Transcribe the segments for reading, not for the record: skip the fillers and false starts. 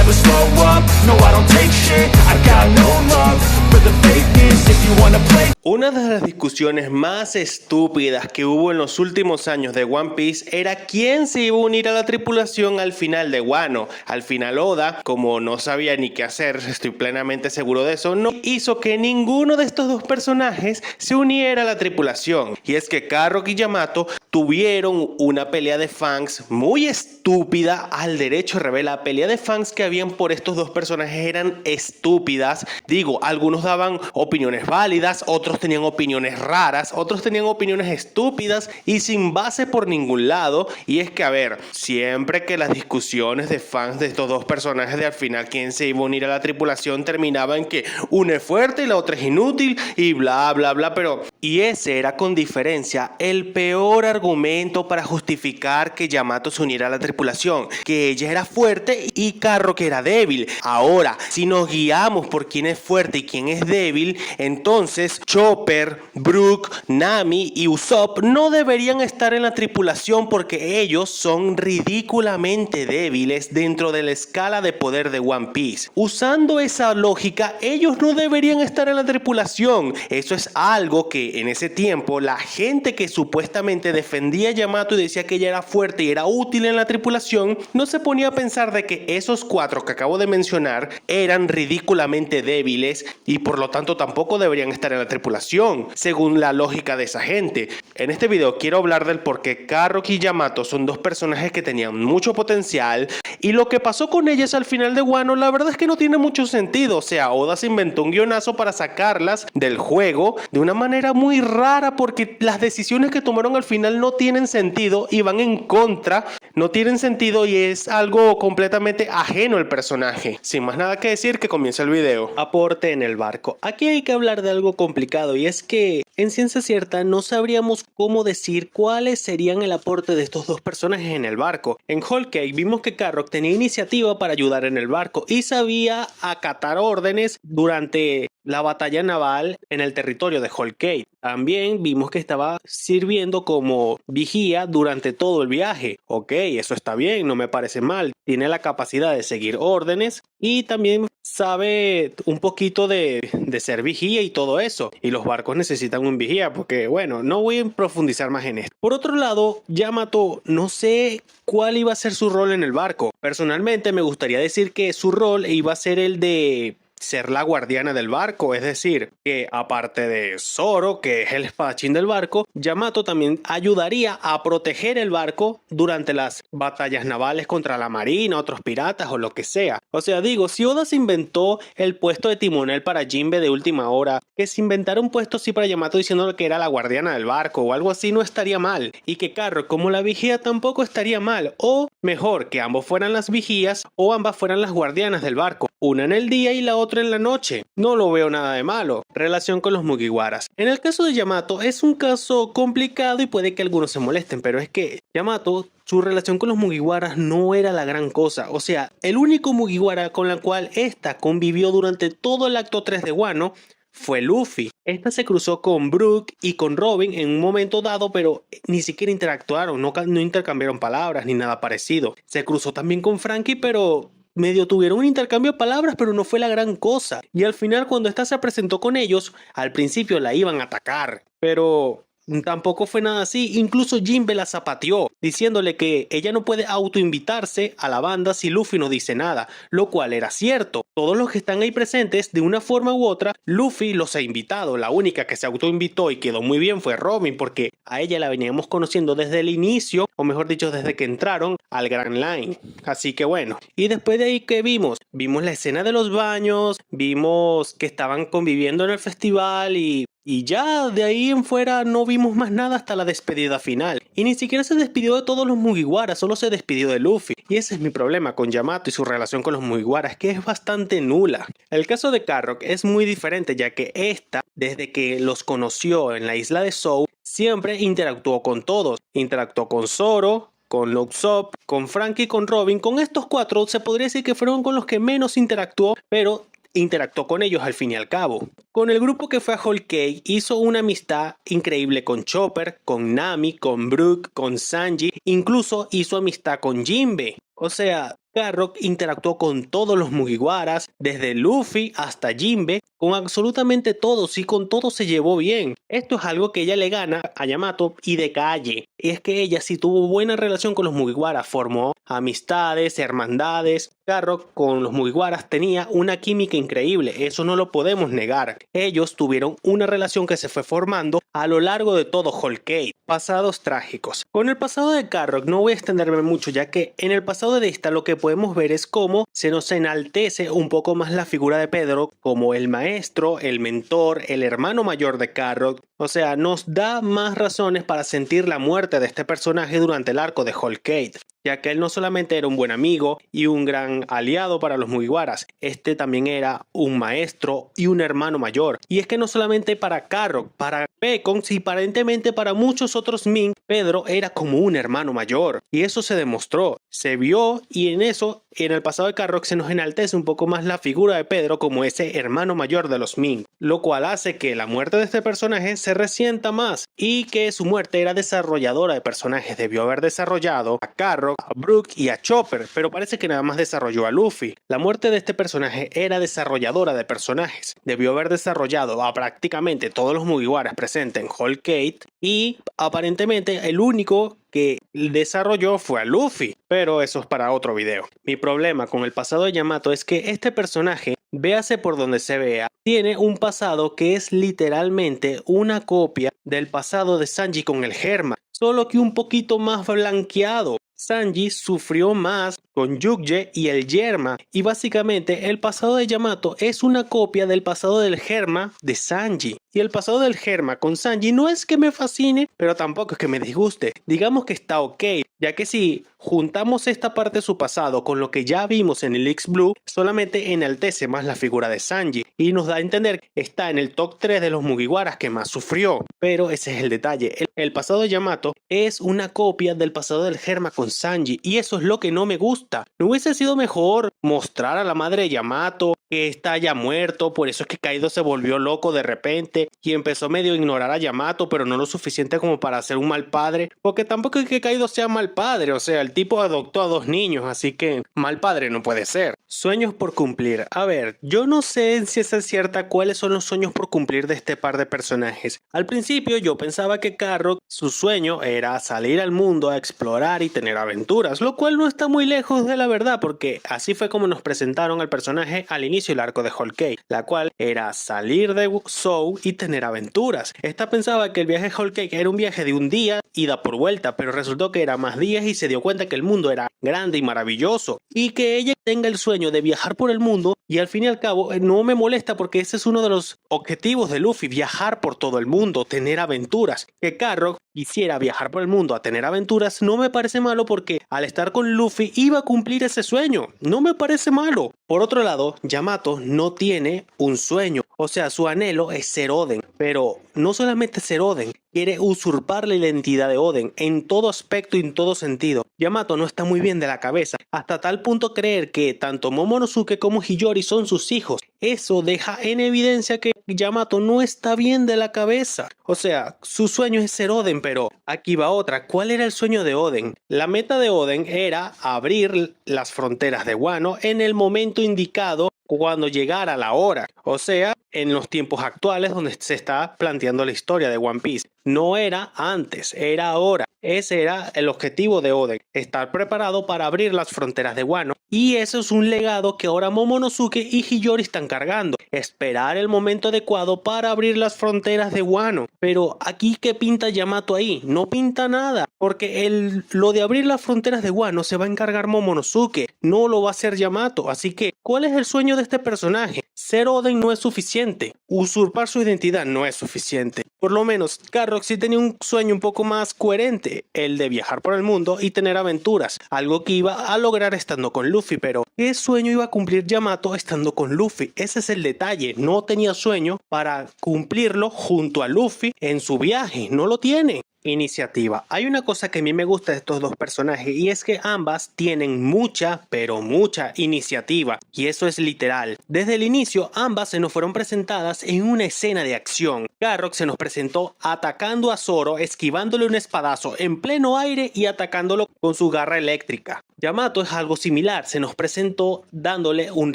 never slow up, no I don't take shit. I got no love for the fakeness. If you wanna play. Una de las discusiones más estúpidas que hubo en los últimos años de One Piece era quién se iba a unir a la tripulación al final de Wano. Al final Oda, como no sabía ni qué hacer, estoy plenamente seguro de eso, no hizo que ninguno de estos dos personajes se uniera a la tripulación. Y es que Carrock y Yamato tuvieron una pelea de fans muy estúpida. Al derecho revela, la pelea de fans que habían por estos dos personajes eran estúpidas. Digo, algunos daban opiniones válidas, otros tenían opiniones raras, otros tenían opiniones estúpidas y sin base por ningún lado. Y es que, a ver, siempre que las discusiones de fans de estos dos personajes de al final quién se iba a unir a la tripulación terminaba en que una es fuerte y la otra es inútil y bla bla bla, pero... Y ese era con diferencia el peor argumento para justificar que Yamato se uniera a la tripulación, que ella era fuerte y Carrock era débil. Ahora, si nos guiamos por quién es fuerte y quién es débil, entonces Chopper, Brook, Nami y Usopp no deberían estar en la tripulación porque ellos son ridículamente débiles dentro de la escala de poder de One Piece. Usando esa lógica, ellos no deberían estar en la tripulación. Eso es algo que en ese tiempo la gente que supuestamente defendía a Yamato y decía que ella era fuerte y era útil en la tripulación, no se ponía a pensar de que esos cuatro que acabo de mencionar eran ridículamente débiles y por lo tanto tampoco deberían estar en la tripulación, según la lógica de esa gente. En este video quiero hablar del por qué Carrock y Yamato son dos personajes que tenían mucho potencial y lo que pasó con ellas al final de Wano la verdad es que no tiene mucho sentido. O sea, Oda se inventó un guionazo para sacarlas del juego de una manera muy rara porque las decisiones que tomaron al final no tienen sentido y van en contra, no tienen sentido y es algo completamente ajeno al personaje. Sin más nada que decir, que comience el video. Aporte en el barco. Aquí hay que hablar de algo complicado y es que en ciencia cierta no sabríamos cómo decir cuáles serían el aporte de estos dos personajes en el barco. En Whole Cake vimos que Carrock tenía iniciativa para ayudar en el barco y sabía acatar órdenes durante la batalla naval en el territorio de Whole Cake. También vimos que estaba sirviendo como vigía durante todo el viaje. Ok, eso está bien, no me parece mal. Tiene la capacidad de seguir órdenes y también sabe un poquito de ser vigía y todo eso. Y los barcos necesitan un vigía porque, bueno, no voy a profundizar más en esto. Por otro lado, Yamato, no sé cuál iba a ser su rol en el barco. Personalmente me gustaría decir que su rol iba a ser el de ser la guardiana del barco, es decir, que aparte de Zoro, que es el espadachín del barco, Yamato también ayudaría a proteger el barco durante las batallas navales contra la marina, otros piratas o lo que sea. O sea, digo, si Oda se inventó el puesto de timonel para Jinbe de última hora, que se inventara un puesto así para Yamato diciéndole que era la guardiana del barco o algo así no estaría mal, y que Carrock como la vigía tampoco estaría mal, o mejor, que ambos fueran las vigías o ambas fueran las guardianas del barco, una en el día y la otra en la noche. No lo veo nada de malo. Relación con los Mugiwaras. En el caso de Yamato es un caso complicado y puede que algunos se molesten, pero es que Yamato, su relación con los Mugiwaras no era la gran cosa. O sea, el único Mugiwara con la cual esta convivió durante todo el acto 3 de Wano fue Luffy. Esta se cruzó con Brook y con Robin en un momento dado, pero ni siquiera interactuaron, no intercambiaron palabras ni nada parecido. Se cruzó también con Frankie, pero medio tuvieron un intercambio de palabras, pero no fue la gran cosa. Y al final, cuando esta se presentó con ellos, al principio la iban a atacar, pero tampoco fue nada así. Incluso Jinbe la zapateó, diciéndole que ella no puede autoinvitarse a la banda si Luffy no dice nada, lo cual era cierto. Todos los que están ahí presentes, de una forma u otra, Luffy los ha invitado. La única que se autoinvitó y quedó muy bien fue Robin, porque a ella la veníamos conociendo desde el inicio, o mejor dicho, desde que entraron al Grand Line. Así que bueno. Y después de ahí, ¿qué vimos? Vimos la escena de los baños, vimos que estaban conviviendo en el festival y ya de ahí en fuera no vimos más nada hasta la despedida final. Y ni siquiera se despidió de todos los Mugiwaras, solo se despidió de Luffy. Y ese es mi problema con Yamato y su relación con los Mugiwaras, que es bastante nula. El caso de Carrock es muy diferente, ya que esta, desde que los conoció en la isla de Zou, siempre interactuó con todos. Interactuó con Zoro, con Usopp, con Frankie y con Robin. Con estos cuatro se podría decir que fueron con los que menos interactuó, pero interactuó con ellos al fin y al cabo. Con el grupo que fue a Whole Cake hizo una amistad increíble con Chopper, con Nami, con Brook, con Sanji, incluso hizo amistad con Jinbe. O sea, Carrock interactuó con todos los Mugiwaras, desde Luffy hasta Jinbe, con absolutamente todos y con todos se llevó bien. Esto es algo que ella le gana a Yamato y de calle. Y es que ella sí tuvo buena relación con los Mugiwaras, formó amistades, hermandades. Carrock con los Mugiwaras tenía una química increíble, eso no lo podemos negar. Ellos tuvieron una relación que se fue formando a lo largo de todo Whole Cake. Pasados trágicos. Con el pasado de Carrock no voy a extenderme mucho, ya que en el pasado de esta lo que podemos ver es cómo se nos enaltece un poco más la figura de Pedro como el maestro, el mentor, el hermano mayor de Carrock. O sea, nos da más razones para sentir la muerte de este personaje durante el arco de Whole Cake, ya que él no solamente era un buen amigo y un gran aliado para los Mugiwaras, este también era un maestro y un hermano mayor. Y es que no solamente para Carrock, para Bacon y aparentemente para muchos otros Mink, Pedro era como un hermano mayor. Y eso se demostró, se vio, y en eso, en el pasado de Carrock se nos enaltece un poco más la figura de Pedro como ese hermano mayor de los Mink, lo cual hace que la muerte de este personaje se resienta más y que su muerte era desarrolladora de personajes. Debió haber desarrollado a Carrock, a Brook y a Chopper, pero parece que nada más desarrolló a Luffy. La muerte de este personaje era desarrolladora de personajes. Debió haber desarrollado a prácticamente todos los Mugiwaras presentes en Whole Cake y aparentemente el único que desarrolló fue a Luffy, pero eso es para otro video. Mi problema con el pasado de Yamato es que este personaje, véase por donde se vea, tiene un pasado que es literalmente una copia del pasado de Sanji con el Germa, solo que un poquito más blanqueado. Sanji sufrió más con Yukje y el Germa, y básicamente el pasado de Yamato es una copia del pasado del Germa de Sanji. Y el pasado del Germa con Sanji no es que me fascine, pero tampoco es que me disguste. Digamos que está ok, ya que si juntamos esta parte de su pasado con lo que ya vimos en el X-Blue, solamente enaltece más la figura de Sanji y nos da a entender que está en el top 3 de los Mugiwaras que más sufrió. Pero ese es el detalle, el pasado de Yamato es una copia del pasado del Germa con Sanji, y eso es lo que no me gusta. ¿No hubiese sido mejor mostrar a la madre de Yamato que está ya muerto? Por eso es que Kaido se volvió loco de repente y empezó medio a ignorar a Yamato, pero no lo suficiente como para ser un mal padre, porque tampoco es que Kaido sea mal padre. O sea, el tipo adoptó a 2 niños, así que mal padre no puede ser. Sueños por cumplir. A ver, yo no sé si es cierta cuáles son los sueños por cumplir de este par de personajes. Al principio yo pensaba que Carrock, su sueño era salir al mundo a explorar y tener aventuras, lo cual no está muy lejos de la verdad, porque así fue como nos presentaron al personaje al inicio del arco de Whole Cake, la cual era salir de Zou y tener aventuras. Esta pensaba que el viaje a Whole Cake era un viaje de un día, ida por vuelta, pero resultó que era más días y se dio cuenta que el mundo era grande y maravilloso, y que ella tenga el sueño de viajar por el mundo, y al fin y al cabo no me molesta, porque ese es uno de los objetivos de Luffy, viajar por todo el mundo, tener aventuras. Que Carrock quisiera viajar por el mundo a tener aventuras no me parece malo, porque al estar con Luffy iba a cumplir ese sueño, no me parece malo. Por otro lado, Yamato no tiene un sueño, o sea, su anhelo es ser Oden, pero no solamente ser Oden, quiere usurpar la identidad de Oden en todo aspecto y en todo sentido. Yamato no está muy bien de la cabeza, hasta tal punto creer que tanto Momonosuke como Hiyori son sus hijos. Eso deja en evidencia que Yamato no está bien de la cabeza. O sea, su sueño es ser Oden, pero aquí va otra. ¿Cuál era el sueño de Oden? La meta de Oden era abrir las fronteras de Wano en el momento indicado, cuando llegara la hora, o sea, en los tiempos actuales donde se está planteando la historia de One Piece. No era antes, era ahora. Ese era el objetivo de Oden, estar preparado para abrir las fronteras de Wano. Y eso es un legado que ahora Momonosuke y Hiyori están cargando. Esperar el momento adecuado para abrir las fronteras de Wano. Pero aquí, ¿qué pinta Yamato ahí? No pinta nada, porque lo de abrir las fronteras de Wano se va a encargar Momonosuke, no lo va a hacer Yamato. Así que, ¿cuál es el sueño de este personaje? Ser Oden no es suficiente, usurpar su identidad no es suficiente. Por lo menos, Carrock sí tenía un sueño un poco más coherente, el de viajar por el mundo y tener aventuras, algo que iba a lograr estando con Luffy. Pero ¿qué sueño iba a cumplir Yamato estando con Luffy? Ese es el detalle, no tenía sueño para cumplirlo junto a Luffy en su viaje, no lo tiene. iniciativa. Hay una cosa que a mí me gusta de estos dos personajes y es que ambas tienen mucha, pero mucha iniciativa, y eso es literal. Desde el inicio ambas se nos fueron presentadas en una escena de acción. Garrock se nos presentó atacando a Zoro, esquivándole un espadazo en pleno aire y atacándolo con su garra eléctrica. Yamato es algo similar, se nos presentó dándole un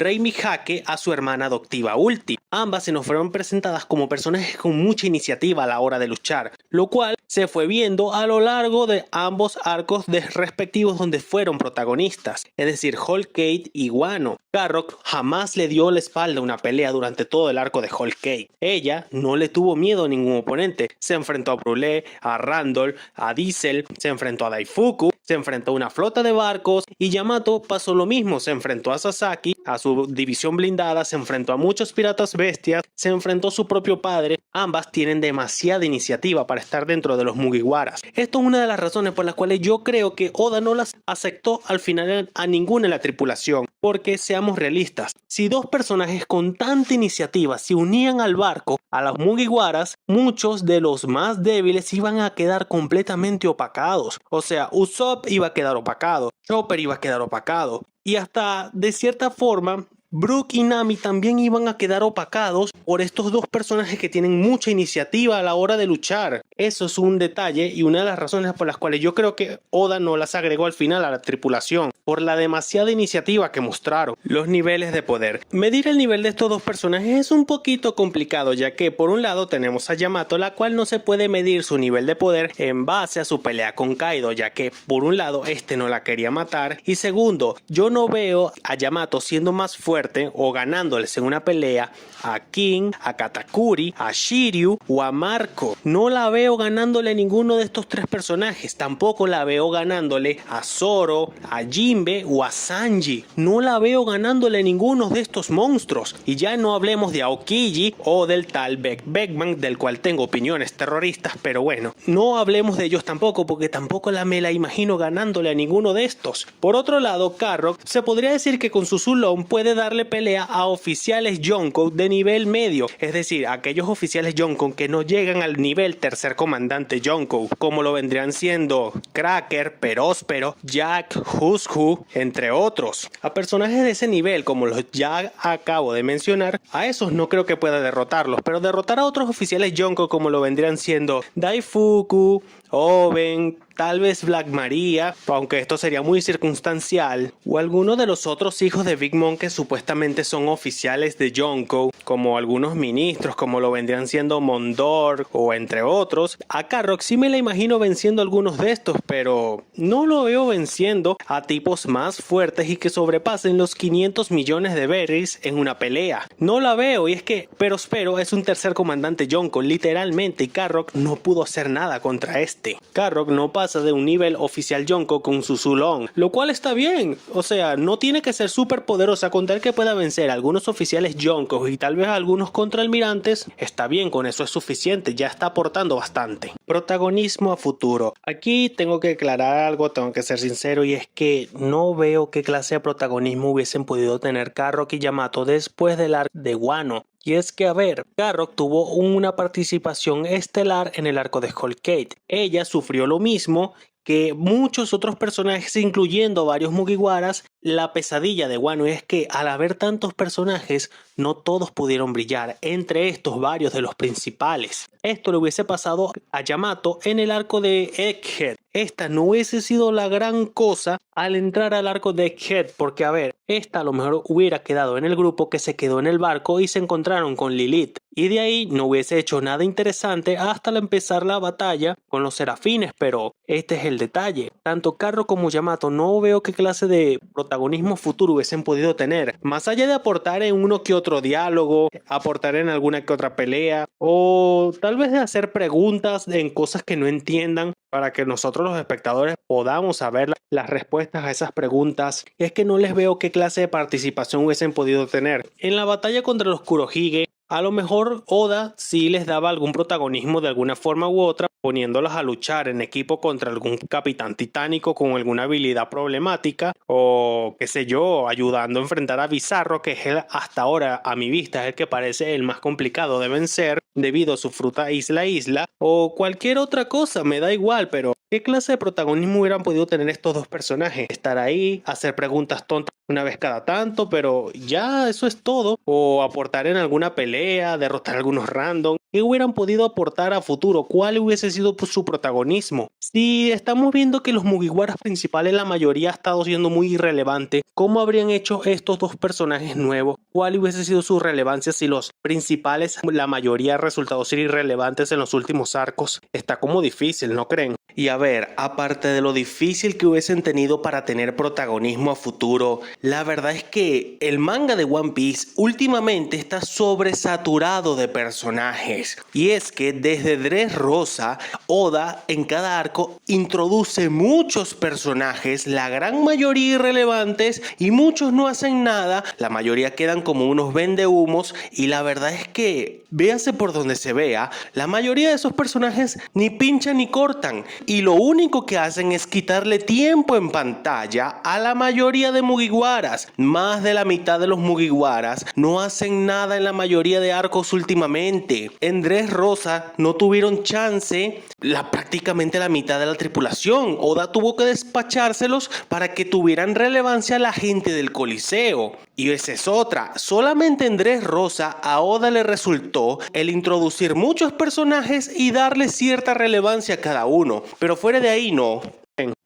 Reimi jaque a su hermana adoptiva Ulti. Ambas se nos fueron presentadas como personajes con mucha iniciativa a la hora de luchar, lo cual se fue viendo a lo largo de ambos arcos respectivos donde fueron protagonistas, es decir, Whole Cake y Wano. Garrock jamás le dio la espalda a una pelea durante todo el arco de Whole Cake. Ella no le tuvo miedo a ningún oponente, se enfrentó a Brûlé, a Randall, a Diesel, se enfrentó a Daifuku, se enfrentó a una flota de barcos y Yamato pasó lo mismo, se enfrentó a Sasaki, a su división blindada, se enfrentó a muchos piratas bestias, se enfrentó a su propio padre. Ambas tienen demasiada iniciativa para estar dentro de los Mugiwaras. Esto es una de las razones por las cuales yo creo que Oda no las aceptó al final a ninguna en la tripulación, porque seamos realistas, si dos personajes con tanta iniciativa se unían al barco, a los Mugiwaras, muchos de los más débiles iban a quedar completamente opacados. O sea, Usopp iba a quedar opacado, Chopper iba a quedar opacado y hasta de cierta forma Brook y Nami también iban a quedar opacados por estos dos personajes que tienen mucha iniciativa a la hora de luchar. Eso es un detalle y una de las razones por las cuales yo creo que Oda no las agregó al final a la tripulación, por la demasiada iniciativa que mostraron. Los niveles de poder. Medir el nivel de estos dos personajes es un poquito complicado, ya que por un lado tenemos a Yamato, la cual no se puede medir su nivel de poder en base a su pelea con Kaido, ya que por un lado este no la quería matar, y segundo, yo no veo a Yamato siendo más fuerte o ganándoles en una pelea a King, a Katakuri, a Shiryu o a Marco. No la veo ganándole a ninguno de estos tres personajes. Tampoco la veo ganándole a Zoro, a Jinbe o a Sanji. No la veo ganándole a ninguno de estos monstruos. Y ya no hablemos de Aokiji o del tal Beckman, del cual tengo opiniones terroristas, pero bueno, no hablemos de ellos tampoco, porque tampoco me la imagino ganándole a ninguno de estos. Por otro lado, Garrock se podría decir que con su Sulon puede darle pelea a oficiales Yonko de nivel medio, es decir, aquellos oficiales Yonko que no llegan al nivel tercer comandante Yonko, como lo vendrían siendo Cracker, Peróspero, Jack, Hushu, entre otros. A personajes de ese nivel, como los ya acabo de mencionar, a esos no creo que pueda derrotarlos, pero derrotar a otros oficiales Yonko como lo vendrían siendo Daifuku, Oben, tal vez Black Maria, aunque esto sería muy circunstancial, o alguno de los otros hijos de Big Mom que supuestamente son oficiales de Yonko, como algunos ministros, como lo vendrían siendo Mondor o entre otros. A Garrock sí me la imagino venciendo algunos de estos, pero no lo veo venciendo a tipos más fuertes y que sobrepasen los 500 millones de berries en una pelea. No la veo, y es que Peróspero es un tercer comandante Yonko, literalmente, y Garrock no pudo hacer nada contra este. Garrock no pasa de un nivel oficial Yonko con su Sulon, lo cual está bien. O sea, no tiene que ser súper poderosa con tal que pueda vencer a algunos oficiales Yonko y tal vez a algunos contraalmirantes. Está bien, con eso es suficiente, ya está aportando bastante. Protagonismo a futuro. Aquí tengo que aclarar algo, tengo que ser sincero, y es que no veo qué clase de protagonismo hubiesen podido tener Garrock y Yamato después del arco de Wano. Y es que, a ver, Garrock tuvo una participación estelar en el arco de Whole Cake. Ella sufrió lo mismo que muchos otros personajes, incluyendo varios Mugiwaras. La pesadilla de Wano es que al haber tantos personajes, no todos pudieron brillar, entre estos varios de los principales. Esto le hubiese pasado a Yamato en el arco de Egghead. Esta no hubiese sido la gran cosa al entrar al arco de Egghead, porque a ver, esta a lo mejor hubiera quedado en el grupo que se quedó en el barco y se encontraron con Lilith, y de ahí no hubiese hecho nada interesante hasta empezar la batalla con los serafines. Pero este es el detalle, tanto Garrock como Yamato no veo qué clase de protagonismo futuro hubiesen podido tener, más allá de aportar en uno que otro diálogo, aportar en alguna que otra pelea, o tal vez de hacer preguntas en cosas que no entiendan para que nosotros los espectadores podamos saber las respuestas a esas preguntas. Y es que no les veo qué clase de participación hubiesen podido tener. En la batalla contra los Kurohige, a lo mejor Oda sí les daba algún protagonismo de alguna forma u otra, poniéndolas a luchar en equipo contra algún capitán titánico con alguna habilidad problemática, o qué sé yo, ayudando a enfrentar a Bizarro, que es hasta ahora a mi vista es el que parece el más complicado de vencer debido a su fruta isla, o cualquier otra cosa, me da igual, pero ¿qué clase de protagonismo hubieran podido tener estos dos personajes? Estar ahí, hacer preguntas tontas una vez cada tanto, pero ya eso es todo. O aportar en alguna pelea, derrotar a algunos random. ¿Qué hubieran podido aportar a futuro? ¿Cuál hubiese sido su protagonismo? Si estamos viendo que los Mugiwaras principales, la mayoría ha estado siendo muy irrelevante, ¿cómo habrían hecho estos dos personajes nuevos? ¿Cuál hubiese sido su relevancia si los principales, la mayoría, han resultado ser irrelevantes en los últimos arcos? Está como difícil, ¿no creen? Y a ver, aparte de lo difícil que hubiesen tenido para tener protagonismo a futuro, la verdad es que el manga de One Piece últimamente está sobresaturado de personajes. Y es que desde Dressrosa, Oda en cada arco introduce muchos personajes, la gran mayoría irrelevantes, y muchos no hacen nada, la mayoría quedan como unos vendehumos, y la verdad es que, véase por donde se vea, la mayoría de esos personajes ni pinchan ni cortan. Y lo único que hacen es quitarle tiempo en pantalla a la mayoría de Mugiwaras. Más de la mitad de los Mugiwaras no hacen nada en la mayoría de arcos últimamente. En Dressrosa no tuvieron chance prácticamente la mitad de la tripulación. Oda tuvo que despachárselos para que tuvieran relevancia la gente del Coliseo. Y esa es otra. Solamente en Dressrosa a Oda le resultó el introducir muchos personajes y darle cierta relevancia a cada uno. Pero fuera de ahí no.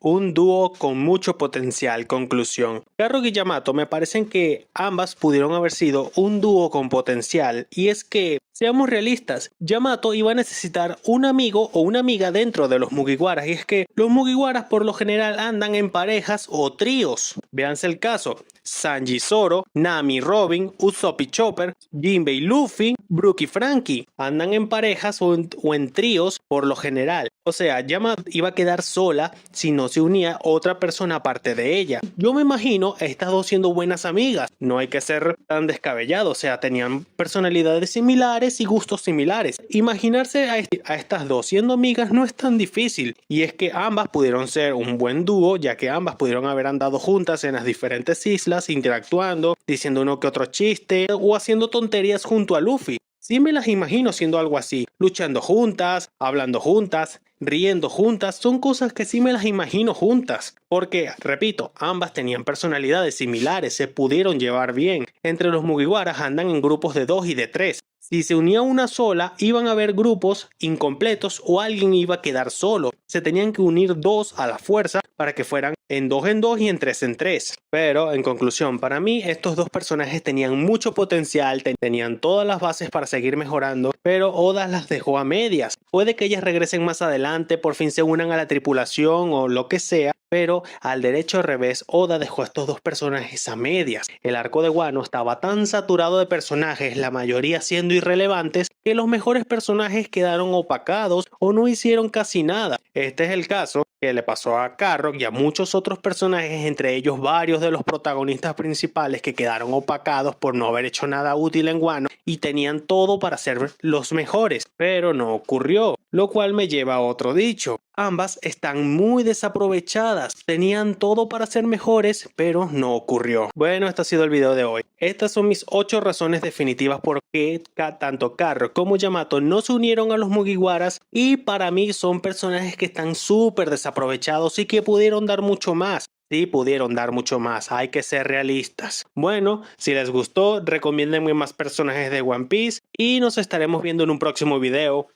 Un dúo con mucho potencial. Conclusión: Carro y Yamato me parecen que ambas pudieron haber sido un dúo con potencial, y es que, seamos realistas, Yamato iba a necesitar un amigo o una amiga dentro de los Mugiwaras, y es que los Mugiwaras por lo general andan en parejas o tríos. Véanse el caso: Sanji y Zoro, Nami y Robin, Usopp y Chopper, Jinbei y Luffy, Brook y Frankie. Andan en parejas o en tríos por lo general. O sea, Yamato iba a quedar sola si no se unía otra persona aparte de ella. Yo me imagino a estas dos siendo buenas amigas. No hay que ser tan descabellado. O sea, tenían personalidades similares y gustos similares. Imaginarse a estas dos siendo amigas no es tan difícil. Y es que ambas pudieron ser un buen dúo, ya que ambas pudieron haber andado juntas en las diferentes islas, interactuando, diciendo uno que otro chiste o haciendo tonterías junto a Luffy. Sí me las imagino siendo algo así, luchando juntas, hablando juntas, riendo juntas. Son cosas que sí me las imagino juntas. Porque, repito, ambas tenían personalidades similares, se pudieron llevar bien. Entre los Mugiwaras andan en grupos de 2 y de 3. Si se unía una sola, iban a haber grupos incompletos o alguien iba a quedar solo. Se tenían que unir dos a la fuerza para que fueran en 2 en 2 y en 3 en 3. Pero, en conclusión, para mí estos dos personajes tenían mucho potencial, tenían todas las bases para seguir mejorando, pero Oda las dejó a medias. Puede que ellas regresen más adelante, por fin se unan a la tripulación o lo que sea, pero al derecho al revés, Oda dejó a estos dos personajes a medias. El arco de Wano estaba tan saturado de personajes, la mayoría siendo irrelevantes, que los mejores personajes quedaron opacados o no hicieron casi nada. Este es el caso que le pasó a Carrock y a muchos otros personajes, entre ellos varios de los protagonistas principales que quedaron opacados por no haber hecho nada útil en Wano y tenían todo para ser los mejores, pero no ocurrió, lo cual me lleva a otro dicho: ambas están muy desaprovechadas, tenían todo para ser mejores, pero no ocurrió. Bueno, este ha sido el video de hoy. Estas son mis 8 razones definitivas por qué tanto Carrock como Yamato no se unieron a los Mugiwaras, y para mí son personajes que están súper desaprovechados y que pudieron dar mucho más. Sí, pudieron dar mucho más, hay que ser realistas. Bueno, si les gustó, recomiéndenme más personajes de One Piece y nos estaremos viendo en un próximo video.